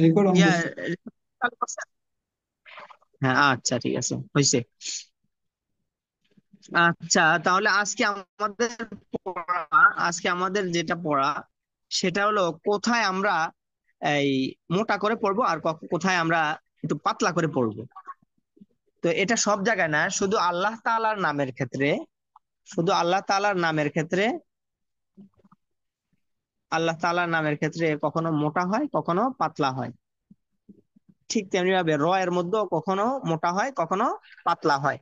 Record on ইয়া করছি। চালু করছেন? হ্যাঁ, আচ্ছা, ঠিক আছে, হয়েছে। আচ্ছা, তাহলে পড়া আজকে আমাদের যেটা পড়া সেটা হলো কোথায় আমরা এই মোটা করে পড়বো আর কোথায় আমরা একটু পাতলা করে পড়বো। তো এটা সব জায়গায় না, শুধু আল্লাহ তাআলার নামের ক্ষেত্রে। শুধু আল্লাহ তাআলার নামের ক্ষেত্রে, আল্লাহ তাআলার নামের ক্ষেত্রে কখনো মোটা হয়, কখনো পাতলা হয়। ঠিক তেমনি ভাবে র এর মধ্যেও কখনো মোটা হয়, কখনো পাতলা হয়।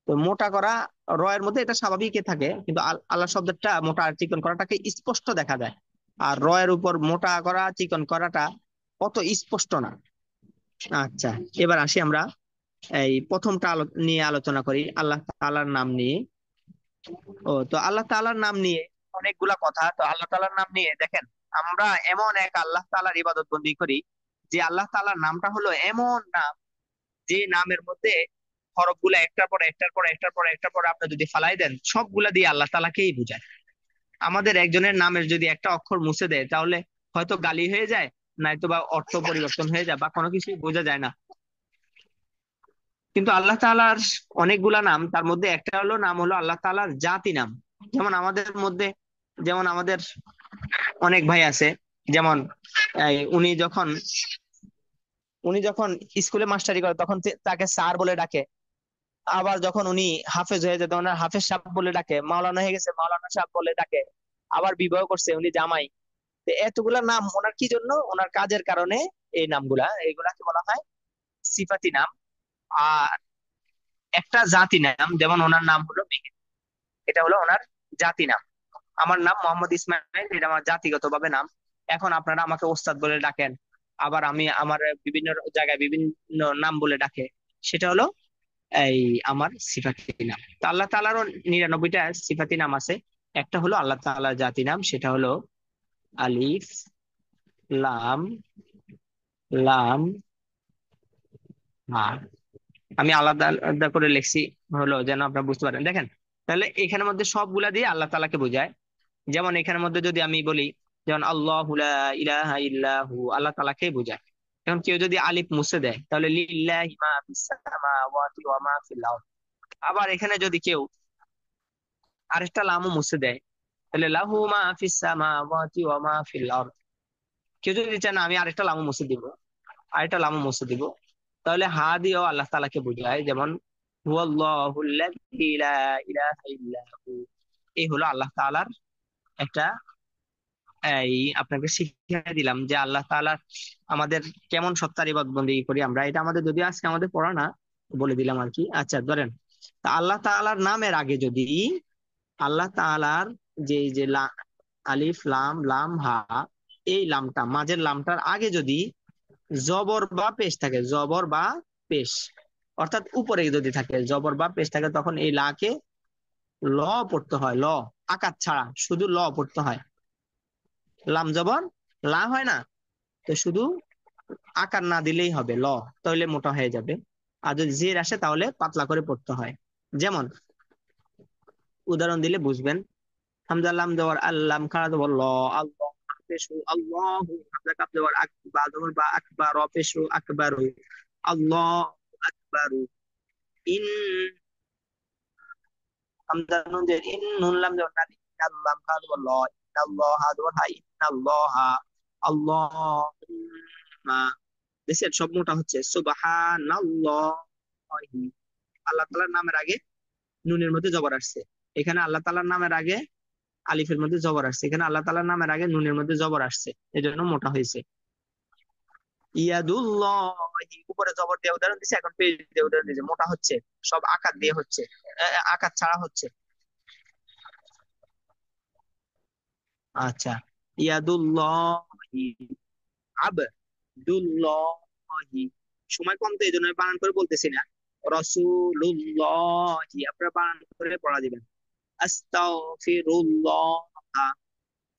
তো মোটা করা, র এর মধ্যে এটা স্বাভাবিকই থাকে, কিন্তু আল্লাহ শব্দটা মোটা আর চিকন করাটাকে স্পষ্ট দেখা যায়। আর র এর উপর মোটা করা চিকন করাটা অত স্পষ্ট না। আচ্ছা, এবার আসি আমরা এই প্রথমটা নিয়ে আলোচনা করি, আল্লাহ তাআলার নাম নিয়ে। তো আল্লাহ তাআলার নাম নিয়ে অনেকগুলা কথা। তো আল্লাহ তাআলার নাম নিয়ে দেখেন, আমরা এমন এক আল্লাহ তাআলার ইবাদত বন্দী করি যে আল্লাহ তাআলার নামটা হলো এমন নাম, যে নামের মধ্যে হরফগুলা একটার পর আপনি যদি ফালাই দেন সবগুলা দিয়ে আল্লাহ তাআলাকেই বোঝায়। আমাদের একজনের নামের যদি একটা অক্ষর মুছে দেয় তাহলে হয়তো গালি হয়ে যায়, নয়তো বা অর্থ পরিবর্তন হয়ে যায় বা কোনো কিছুই বোঝা যায় না। কিন্তু আল্লাহ তাআলার অনেকগুলা নাম, তার মধ্যে একটা হলো নাম হলো আল্লাহ তাআলার জাতি নাম। যেমন আমাদের মধ্যে, যেমন আমাদের অনেক ভাই আছে, যেমন এই, উনি যখন স্কুলে মাস্টারি করে তখন তাকে স্যার বলে ডাকে। আবার যখন উনি হাফেজ হয়ে যায় তখন ওনার হাফেজ সাহেব বলে ডাকে, মাওলানা হয়ে গেছে মাওলানা সাহেব বলে ডাকে। আবার বিবাহ করছে উনি জামাই। তো এতগুলা নাম ওনার কি জন্য? ওনার কাজের কারণে এই নামগুলা, এইগুলাকে বলা হয় সিফাতি নাম। আর একটা জাতি নাম, যেমন ওনার নাম হলো মেহেদি, এটা হলো ওনার জাতি নাম। আমার নাম মোহাম্মদ ইসমাইল, এটা আমার জাতিগতভাবে নাম। এখন আপনারা আমাকে ওস্তাদ বলে ডাকেন, আবার আমি আমার বিভিন্ন জায়গায় বিভিন্ন নাম বলে ডাকে, সেটা হলো এই আমার সিফাতি নাম। তো আল্লাহ তাআলারও 99টা সিফাতি নাম আছে। একটা হলো আল্লাহ তাআলার জাতি নাম, সেটা হলো আলিফ লাম লাম হা। আমি আলাদা আলাদা করে লিখছি হলো যেন আপনারা বুঝতে পারেন। দেখেন, তাহলে এখানের মধ্যে সবগুলা দিয়ে আল্লাহ তাআলাকে বোঝায়। যেমন এখানের মধ্যে যদি আমি বলি, যেমন আল্লাহু লা ইলাহা ইল্লাহু, আল্লাহ তাআলাকেই বোঝায়। এখন কেউ যদি আলিফ মুছে দেয় তাহলে লিল্লাহি মা ফিস সামাওয়াতি ওয়া মা ফিল আরদ। আবার এখানে যদি কেউ আরেকটা লামও মুছে দেয় তাহলে লাহু মা ফিস সামাওয়াতি ওয়া মা ফিল আরদ। কেউ যদি চায় না আমি আরেকটা লামও মুছে দিব, আরেকটা লামও মুছে দিব, তাহলে হা দিয়েও আল্লাহ তাআলাকে বোঝায়। যেমন হুয়াল্লাহুল্লাযী লা ইলাহা ইল্লা হু। এই হলো আল্লাহ তাআলার একটা, এই আপনাকে শিখিয়ে দিলাম যে আল্লাহ তাআলা আমাদের কেমন সত্তার ইবাদত বন্দেগী করি আমরা। এটা আমাদের যদি আজকে আমাদের পড়া না, বলে দিলাম আর কি। আচ্ছা, ধরেন, তা আল্লাহ তাআলার নামের আগে যদি আল্লাহ তাআলার যে আলিফ লাম লাম হা, এই লামটা মাঝের লামটার আগে যদি জবর বা পেশ থাকে, জবর বা পেশ, অর্থাৎ উপরে যদি থাকে জবর বা পেশ থাকে, তখন এই লাকে ল পড়তে হয়। ল, আকার ছাড়া শুধু ল পড়তে হয়। লাম জবর লা হয় না, তো শুধু আকার না দিলেই হবে ল, তাহলে মোটা হয়ে যাবে। আর যদি জের আসে তাহলে পাতলা করে পড়তে হয়। যেমন উদাহরণ দিলে বুঝবেন, হামজা লাম দেওয়ার আল্লাম খাড়া দেওয়ার ল, আল্লাহ পেশু আল্লাহ, হামজা কাপ দেওয়ার আকবা দেওয়ার বা আকবার, পেশু আকবারু, আল্লাহ আকবারু। ইন, হামজা নুন দিয়ে ইন, নুন লাম দেওয়ার না, আল্লাহ খাড়া দেওয়ার ল, আল্লাহ দেওয়ার হাই, আল্লাহ, আল্লাহ দেখছেন সব মোটা হচ্ছে। সুবহানাল্লাহ, আল্লাহ তাআলার নামের আগে নুনের মধ্যে জবর আসছে, এখানে আল্লাহ তাআলার নামের আগে আলিফের মধ্যে জবর আসছে, এখানে আল্লাহ তাআলার নামের আগে নুনের মধ্যে জবর আসছে, এজন্য মোটা হয়েছে। ইয়াদুল্লাহ, উপরে জবর দিয়ে উদাহরণ দিচ্ছে, এখন পেজ দিয়ে উদাহরণ দিচ্ছে, মোটা হচ্ছে। সব আকার দিয়ে হচ্ছে, আকার ছাড়া হচ্ছে। আচ্ছা, ইয়াদুল্লাহি, আবদুল্লাহি, সময় কম তো এই জন্য আমি বানান করে বলতেছি না। রসুলুল্লাহি আপনারা বানান করে পড়া দিবেন। আস্তাগফিরুল্লাহ।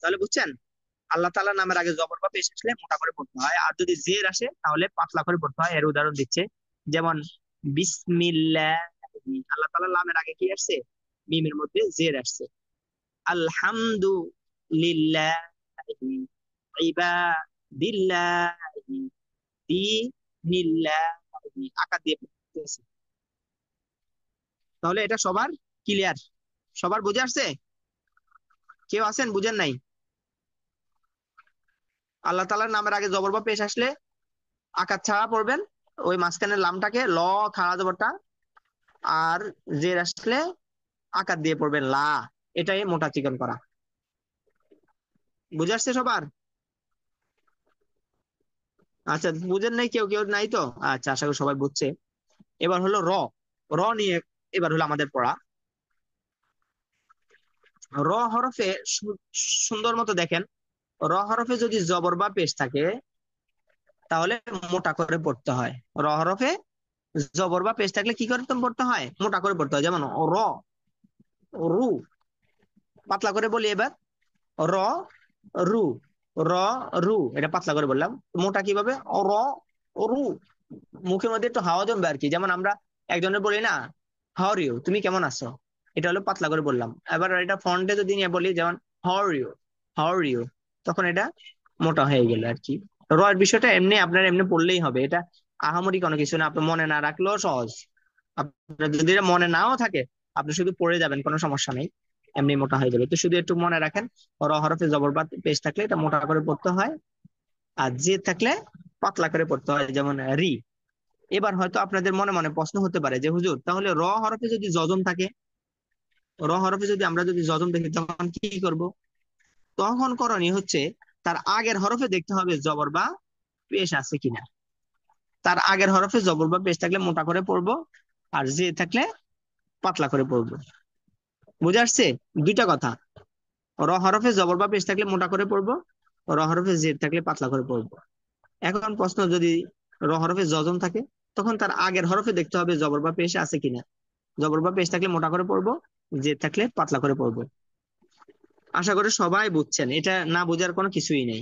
তাহলে বুঝছেন, আল্লাহ তাআলার নামের আগে জবর বা পেশ আসলে মোটা করে পড়তে হয়, আর যদি জের আসে তাহলে পাতলা করে পড়তে হয়। এর উদাহরণ দিচ্ছে, যেমন বিসমিল্লাহ, আল্লাহ তাআলার নামের আগে কি আসছে? মিমের মধ্যে জের আসছে। আলহামদুলিল্লাহ, ইবাদিল্লাহ, দিনিল্লাহি আকার দিয়ে পড়তেছি। তাহলে এটা সবার ক্লিয়ার, সবার বুঝে আসছে? কেউ আছেন বুঝেন নাই? আল্লাহ তাআলার নামের আগে জবর বা পেশ আসলে আকার ছাড়া পড়বেন, ওই মাঝখানের লামটাকে ল খাড়া জবরটা, আর জের আসলে আকার দিয়ে পড়বেন লা। এটাই মোটা চিকন করা। বুঝে আসছে সবার? আচ্ছা, বুঝেন নাই কেউ? কেউ নাই তো? আচ্ছা, আশা করি সবাই বুঝছে। এবার হলো র। র নিয়ে এবার হলো আমাদের পড়া। র হরফে সুন্দর মতো দেখেন, র হরফে যদি জবর বা পেশ থাকে তাহলে মোটা করে পড়তে হয়। র হরফে জবর বা পেশ থাকলে কি করে পড়তে হয়? মোটা করে পড়তে হয়। যেমন র, রু। পাতলা করে বলি এবার, র, রু, র, রু। এটা পাতলা করে বললাম। মোটা কিভাবে? র, রু। মুখের মধ্যে একটু হাওয়া জমবে আর কি। যেমন আমরা একজনের বলি না, হাউ আর ইউ, তুমি কেমন আছো? এটা হলো পাতলা করে বললাম। এবার এটা ফন্টে যদি নিয়ে বলি, যেমন how are you, how are you, তখন এটা মোটা হয়ে গেল আর কি। র এর বিষয়টা এমনি আপনার এমনি পড়লেই হবে, এটা আহামরি কোনো কিছু না। আপনি মনে না রাখলেও সহজ। আপনার যদি এটা মনে নাও থাকে, আপনি শুধু পড়ে যাবেন, কোনো সমস্যা নেই, এমনি মোটা হয়ে যাবে। তো শুধু একটু মনে রাখেন, র হরফে জবর বা পেশ থাকলে এটা মোটা করে পড়তে হয়, আর জি থাকলে পাতলা করে পড়তে হয়, যেমন রি। এবার হয়তো আপনাদের মনে মনে প্রশ্ন হতে পারে যে হুজুর, তাহলে র হরফে যদি যজম থাকে, র হরফে যদি আমরা যদি যজম দেখি তখন কি করব? তখন করণীয় হচ্ছে তার আগের হরফে দেখতে হবে জবর বা পেশ আছে কিনা। তার আগের হরফে জবর বা পেশ থাকলে মোটা করে পড়বো, আর যে থাকলে পাতলা করে পড়বো। বুঝে আসছে? দুইটা কথা। র হরফে জবর বা পেশ থাকলে মোটা করে পড়বো, র হরফে জের থাকলে পাতলা করে পড়বো। এখন প্রশ্ন, যদি র হরফে যজম থাকে তখন তার আগের হরফে দেখতে হবে জবর বা পেশ আছে কিনা। জবর বা পেশ থাকলে মোটা করে পড়বো, জের থাকলে পাতলা করে পড়বো। আশা করি সবাই বুঝছেন, এটা না বোঝার কোনো কিছুই নেই।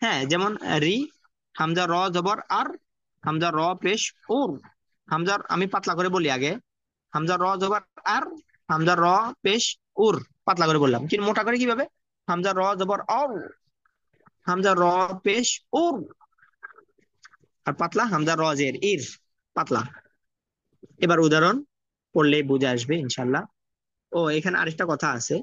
হ্যাঁ, যেমন রি, হামজা র জবর আর, হামজা র পেশ উর। হামজার আমি পাতলা করে বলি আগে, হামজা র জবর আর, হামজা র পেশ উর। পাতলা করে বললাম, কিন্তু মোটা করে কিভাবে? হামজা র জবর অর, হামজা র পেশ উর। আর পাতলা হামজা র জের ইর, পাতলা। এবার উদাহরণ পড়লে বুঝে আসবে ইনশাল্লাহ। ও, এখানে আরেকটা কথা আছে।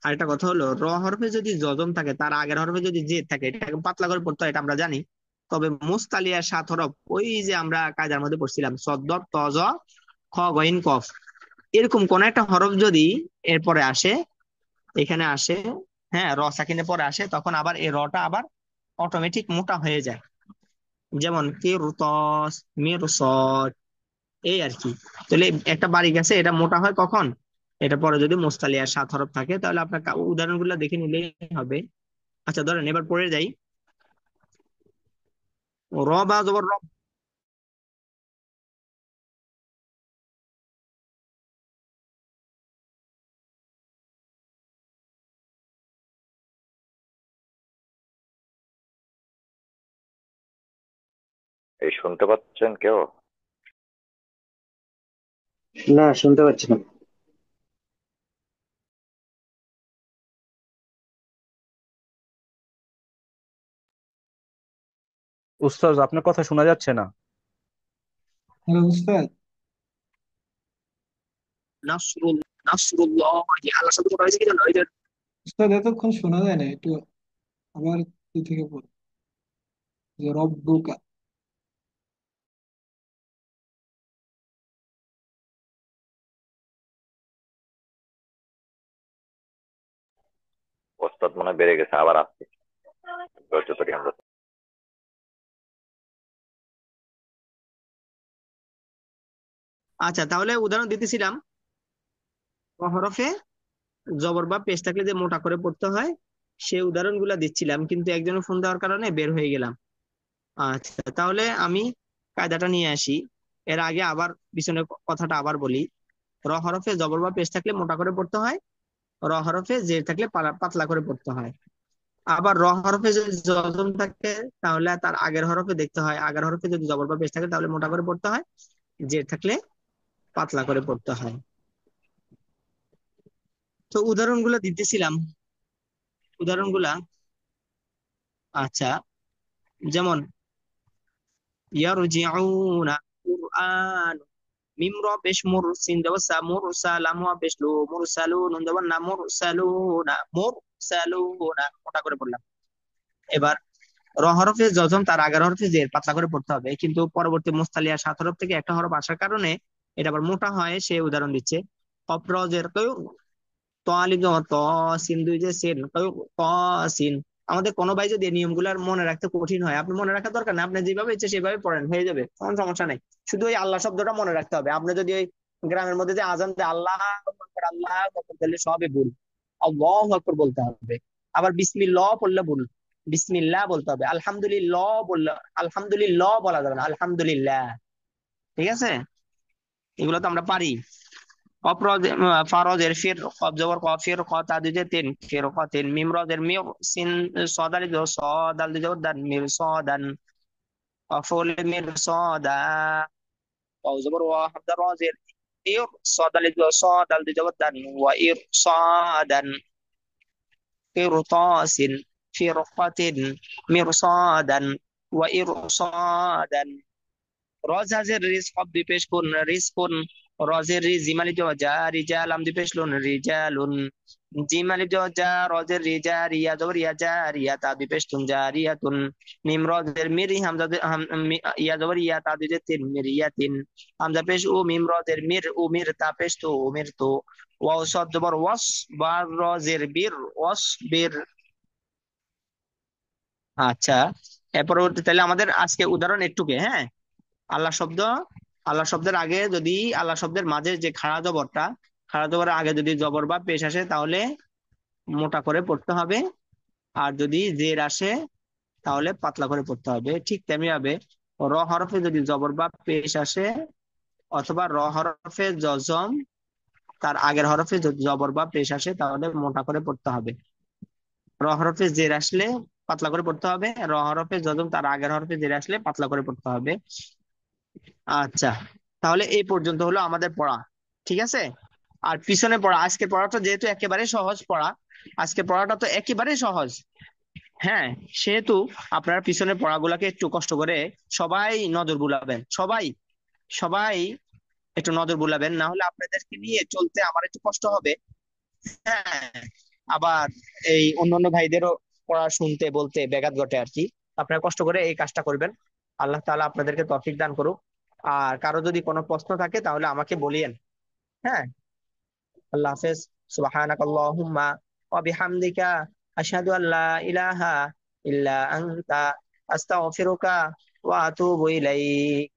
আরেকটা কথা হলো, র হরফে যদি যজম থাকে তার আগের হরফে যদি জেদ থাকে, এটাকে পাতলা করে পড়তে হয়, এটা আমরা জানি। তবে মুস্তালিয়া সাত হরফ, ওই যে আমরা কায়দার মধ্যে পড়ছিলাম সদ্দর তজ খ গইন কফ, এরকম কোন একটা হরফ যদি এরপরে আসে, এখানে আসে, হ্যাঁ, র সাকিনের পরে আসে, তখন আবার এই রটা আবার অটোমেটিক মোটা হয়ে যায়। যেমন কিরতস, মিরসদ, এই আর কি। তাহলে একটা বাড়ি গেছে, এটা মোটা হয় কখন? এটা পরে যদি মুস্তালিয়া সাত হরফ থাকে, তাহলে আপনার উদাহরণগুলো দেখে নিলেই হবে। আচ্ছা, ধরেন এবার পড়ে যাই। র বা জবর র। এই শুনতে পাচ্ছেন কেউ? না, শুনতে পাচ্ছি না। উস্তাদ, আপনার কথা শোনা যাচ্ছে না। হ্যালো উস্তাদ। নাসরুল, নাসরুল্লাহ, আল্লাহ শব্দ কোথায় হয়েছে কি জানো? এই যে উস্তাদ এতক্ষণ শোনা যায় না, একটু আবার কি থেকে পড়ো, যে রব্বুকা। ওস্তাদ মনে হয় বেড়ে গেছে, আবার আসছে। ধৈর্য ধরি আমরা। আচ্ছা, তাহলে উদাহরণ দিতেছিলাম, ক হরফে জবর বা পেশ থাকলে যে মোটা করে পড়তে হয়, সেই উদাহরণগুলো দিচ্ছিলাম, কিন্তু একজনের ফোন দেওয়ার কারণে বের হয়ে গেলাম। আচ্ছা, তাহলে আমি কায়দাটা নিয়ে আসি। এর আগে আবার পিছনের কথাটা আবার বলি। র হরফে জবর বা পেশ থাকলে মোটা করে পড়তে হয়, র হরফে জের থাকলে পাতলা করে পড়তে হয়। আবার র হরফে যদি যজম থাকে তাহলে তার আগের হরফে দেখতে হয়, আগের হরফে যদি জবর বা পেশ থাকে তাহলে মোটা করে পড়তে হয়, জের থাকলে পাতলা করে পড়তে হয়। তো উদাহরণগুলো দিতেছিলাম, উদাহরণগুলা। আচ্ছা, যেমন ইয়ারজিউনা কুরআন মিম র পেশ মুরসিন দেওয়া সা মুরসালাম ওয়া পেশ লু মুরসালুন দেওয়া না মুরসালুনা ওটা করে বললাম। এবার র হরফে যজম তার আগের হরফে জের পাতলা করে পড়তে হবে, কিন্তু পরবর্তী মুস্তালিয়া 7 হরফ থেকে একটা হরফ আসার কারণে এটা আবার মোটা হয়, সে উদাহরণ দিচ্ছে। কফ র জের কেউ ত আলিফ জবর ত, সিন দুই যে সিন কেউ ক সিন। আমাদের কোনো ভাই যদি এই নিয়মগুলার মনে রাখতে কঠিন হয়, আপনি মনে রাখার দরকার নেই, আপনি যেভাবে ইচ্ছে সেভাবে পড়েন, হয়ে যাবে, কোনো সমস্যা নেই। শুধু ওই আল্লাহ শব্দটা মনে রাখতে হবে। আপনি যদি ওই গ্রামের মধ্যে যে আজান দেয় আল্লাহ আকবার, আল্লাহ আকবার, তাহলে সবই ভুল। আল্লাহু আকবার বলতে হবে। আবার বিসমিল্লাহ পড়লে ভুল, বিসমিল্লাহ বলতে হবে। আলহামদুলিল্লাহ বললে, আলহামদুলিল্লাহ বলা যাবে না, আলহামদুলিল্লাহ। ঠিক আছে, এগুলো তো আমরা পারি। ফারজের ফির, কব জবর ক, ফির ক তা দুই যে তিন, ফির ক তিন। মিম রজের মির, সিন সদালি জবর স, দাল দুই জবর দান, মির সদান। অফল মির সদা, ওয়াও জবর ওয়া, হামজা রজের ইর, সদালি জবর স, দাল দুই জবর দান, ওয়া ইর সাদান। قرطاس فرقة مرصادا وإرصادا। রজাজের রিজ কব দুই পেশ কোন রিজকুন, রজের রি জিমালি জজা রিজাল আম দুই পেশ লুন রিজালুন। জিমালি জজা রজের রিজা রিয়া জবর ইয়া জা রিয়া তা দুই পেশ তুন জারিয়াতুন। মিম রজের মিরি হামজা ইয়া জবর ইয়া তা দুই যে তিন মিরিয়াতিন। হামজা পেশ ও, মিম রজের মির ও, মির তা পেশ তো উমির তো। ওয়াও সদ জবর ওয়াস, বা রজের বীর ওয়াস বীর। আচ্ছা, এর পরবর্তী তাহলে আমাদের আজকে উদাহরণ একটুকে, হ্যাঁ। আল্লাহ শব্দ, আল্লাহ শব্দের আগে যদি, আল্লাহ শব্দের মাঝে যে খাড়া জবরটা, খাড়া জবরের আগে যদি জবর বা পেশ আসে তাহলে মোটা করে পড়তে হবে। আর যদি জের আসে তাহলে পাতলা করে পড়তে হবে। ঠিক তেমনি ভাবে র হরফে যদি জবর বা পেশ আসে, অথবা র হরফে জজম তার আগের হরফে যদি জবর বা পেশ আসে তাহলে মোটা করে পড়তে হবে। র হরফে জের আসলে পাতলা করে পড়তে হবে, র হরফে জজম তার আগের হরফে জের আসলে পাতলা করে পড়তে হবে। আচ্ছা, তাহলে এই পর্যন্ত হলো আমাদের পড়া। ঠিক আছে, আর পিছনে পড়া, আজকের পড়াটা যেহেতু একেবারে সহজ পড়া, আজকের পড়াটা তো একেবারে সহজ, হ্যাঁ। সেহেতু আপনারা পিছনের পড়াগুলাকে একটু কষ্ট করে সবাই নজর বুলাবেন, সবাই সবাই একটু নজর বুলাবেন, না হলে আপনাদেরকে নিয়ে চলতে আমার একটু কষ্ট হবে। হ্যাঁ, আবার এই অন্যান্য ভাইদেরও পড়া শুনতে বলতে ব্যাঘাত ঘটে আর কি। আপনারা কষ্ট করে এই কাজটা করবেন। আল্লাহ তাআলা আপনাদেরকে তৌফিক দান করুক। আর কারো যদি কোনো প্রশ্ন থাকে তাহলে আমাকে বলিয়েন। হ্যাঁ, আল্লাহ হাফেজ। সুবহানাকাল্লাহুম্মা ওয়া বিহামদিকা আশহাদু আল্লা ইলাহা ইল্লা আনতা আস্তাগফিরুকা ওয়া আতুবু ইলাইক।